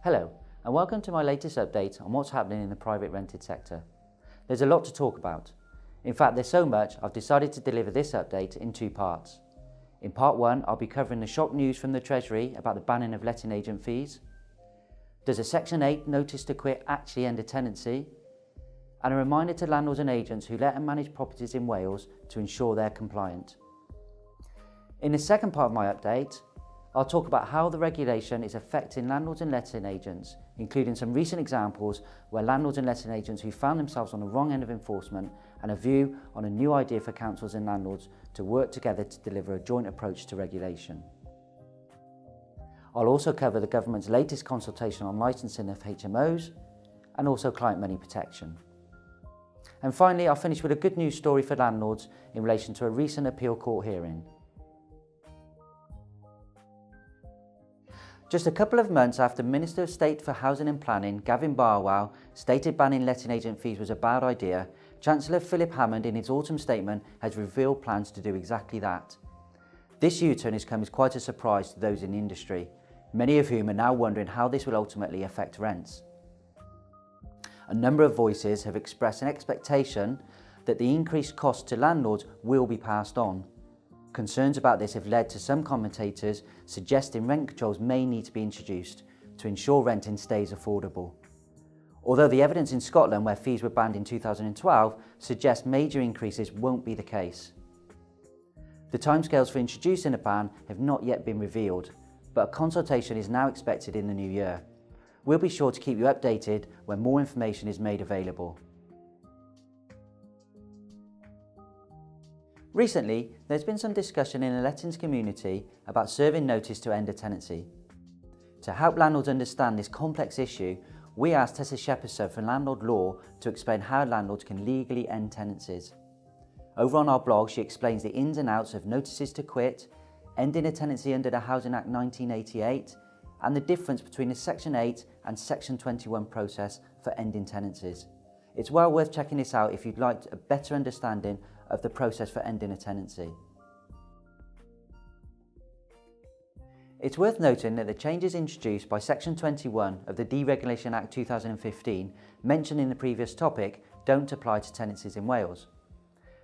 Hello, and welcome to my latest update on what's happening in the private rented sector. There's a lot to talk about. In fact, there's so much I've decided to deliver this update in two parts. In part one, I'll be covering the shock news from the Treasury about the banning of letting agent fees. Does a Section 8 notice to quit actually end a tenancy? And a reminder to landlords and agents who let and manage properties in Wales to ensure they're compliant. In the second part of my update, I'll talk about how the regulation is affecting landlords and letting agents, including some recent examples where landlords and letting agents who found themselves on the wrong end of enforcement, and a view on a new idea for councils and landlords to work together to deliver a joint approach to regulation. I'll also cover the government's latest consultation on licensing of HMOs and also client money protection. And finally, I'll finish with a good news story for landlords in relation to a recent appeal court hearing. Just a couple of months after Minister of State for Housing and Planning, Gavin Barwell, stated banning letting agent fees was a bad idea, Chancellor Philip Hammond in his autumn statement has revealed plans to do exactly that. This U-turn has come as quite a surprise to those in the industry, many of whom are now wondering how this will ultimately affect rents. A number of voices have expressed an expectation that the increased cost to landlords will be passed on. Concerns about this have led to some commentators suggesting rent controls may need to be introduced to ensure renting stays affordable. Although the evidence in Scotland, where fees were banned in 2012, suggests major increases won't be the case. The timescales for introducing a ban have not yet been revealed, but a consultation is now expected in the new year. We'll be sure to keep you updated when more information is made available. Recently, there's been some discussion in the lettings community about serving notice to end a tenancy. To help landlords understand this complex issue, we asked Tessa Shepherdson from Landlord Law to explain how landlords can legally end tenancies. Over on our blog, she explains the ins and outs of notices to quit, ending a tenancy under the Housing Act 1988, and the difference between the Section 8 and Section 21 process for ending tenancies. It's well worth checking this out if you'd like a better understanding of the process for ending a tenancy. It's worth noting that the changes introduced by Section 21 of the Deregulation Act 2015 mentioned in the previous topic don't apply to tenancies in Wales.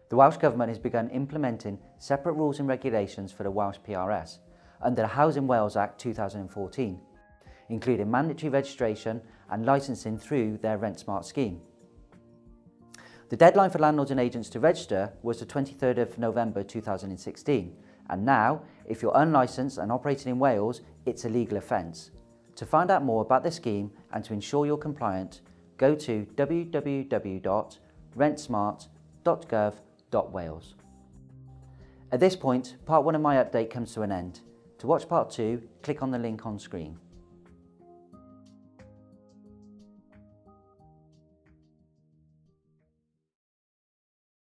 The Welsh Government has begun implementing separate rules and regulations for the Welsh PRS under the Housing Wales Act 2014, including mandatory registration and licensing through their Rent Smart scheme. The deadline for landlords and agents to register was the 23rd of November 2016, and now, if you're unlicensed and operating in Wales, it's a legal offence. To find out more about the scheme and to ensure you're compliant, go to www.rentsmart.gov.wales. At this point, part one of my update comes to an end. To watch part two, click on the link on screen.